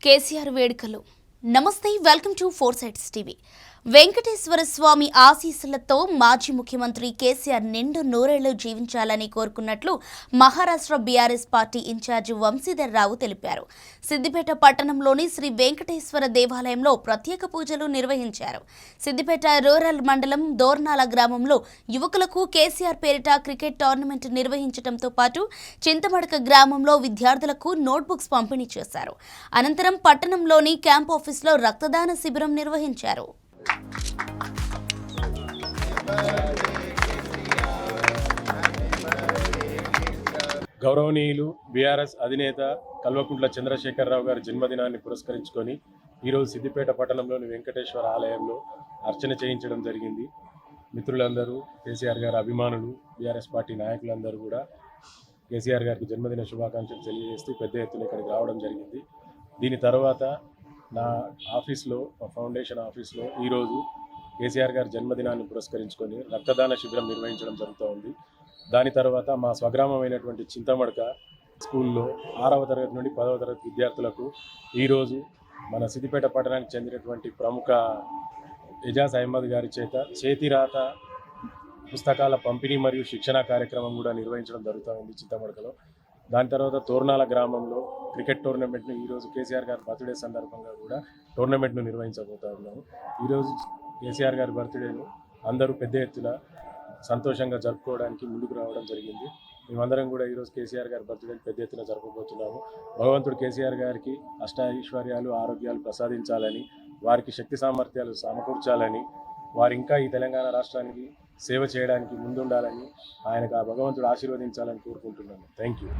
కేసీఆర్ వేడుకలు. నమస్తే, welcome to Four Sides TV. Venkateswara Swamy ఆశీస్సులతో మాజీ ముఖ్యమంత్రి కేసీఆర్ నిండు నూరేళ్లు జీవించాలని కోరుకున్నట్లు మహారాష్ట్ర బీఆర్ఎస్ పార్టీ ఇన్ఛార్జి వంశీధర్ రావు తెలిపారు. సిద్దిపేట పట్టణంలోని శ్రీ వెంకటేశ్వర దేవాలయంలో ప్రత్యేక పూజలు నిర్వహించారు. సిద్దిపేట రూరల్ మండలం దోర్నాల గ్రామంలో యువకులకు కేసీఆర్ పేరిట క్రికెట్ టోర్నమెంట్ నిర్వహించడంతో పాటు చింతమడక గ్రామంలో విద్యార్థులకు నోట్బుక్స్ పంపిణీ చేశారు. అనంతరం పట్టణంలోని క్యాంప్ ఆఫీసులో రక్తదాన శిబిరం నిర్వహించారు. గౌరవనీయులు బీఆర్ఎస్ అధినేత కల్వకుంట్ల చంద్రశేఖరరావు గారి జన్మదినాన్ని పురస్కరించుకొని ఈరోజు సిద్దిపేట పట్టణంలోని వెంకటేశ్వర ఆలయంలో అర్చన చేయించడం జరిగింది. మిత్రులందరూ, కేసీఆర్ గారి అభిమానులు, బీఆర్ఎస్ పార్టీ నాయకులందరూ కూడా కేసీఆర్ గారికి జన్మదిన శుభాకాంక్షలు తెలియజేస్తూ పెద్ద ఎత్తున ఇక్కడికి రావడం జరిగింది. దీని తర్వాత నా ఆఫీస్లో, ఫౌండేషన్ ఆఫీస్లో ఈరోజు కేసీఆర్ గారి జన్మదినాన్ని పురస్కరించుకొని రక్తదాన శిబిరం నిర్వహించడం జరుగుతూ ఉంది. దాని తర్వాత మా స్వగ్రామమైనటువంటి చింతమడక స్కూల్లో 6వ తరగతి నుండి 10వ తరగతి విద్యార్థులకు ఈరోజు మన సిద్దిపేట పట్టణానికి చెందినటువంటి ప్రముఖ ఎజాజ్ అహ్మద్ గారి చేత చేతిరాత పుస్తకాల పంపిణీ మరియు శిక్షణ కార్యక్రమం కూడా నిర్వహించడం జరుగుతూ ఉంది చింతమడకలో. దాని తర్వాత తోర్నాల గ్రామంలో క్రికెట్ టోర్నమెంట్ను ఈరోజు కేసీఆర్ గారి బర్త్డే సందర్భంగా కూడా టోర్నమెంట్ను నిర్వహించబోతా ఉన్నాము. ఈరోజు కేసీఆర్ గారి బర్త్డేను అందరూ పెద్ద ఎత్తున సంతోషంగా జరుపుకోవడానికి ముందుకు రావడం జరిగింది. మేమందరం కూడా ఈరోజు కేసీఆర్ గారి బర్త్డేని పెద్ద ఎత్తున జరుపుకోబోతున్నాము. భగవంతుడు కేసీఆర్ గారికి అష్టైశ్వర్యాలు, ఆరోగ్యాలు ప్రసాదించాలని, వారికి శక్తి సామర్థ్యాలు సమకూర్చాలని, వారు ఇంకా ఈ తెలంగాణ రాష్ట్రానికి సేవ చేయడానికి ముందుండాలని, ఆయనకు ఆ భగవంతుడు ఆశీర్వదించాలని కోరుకుంటున్నాను. Thank you.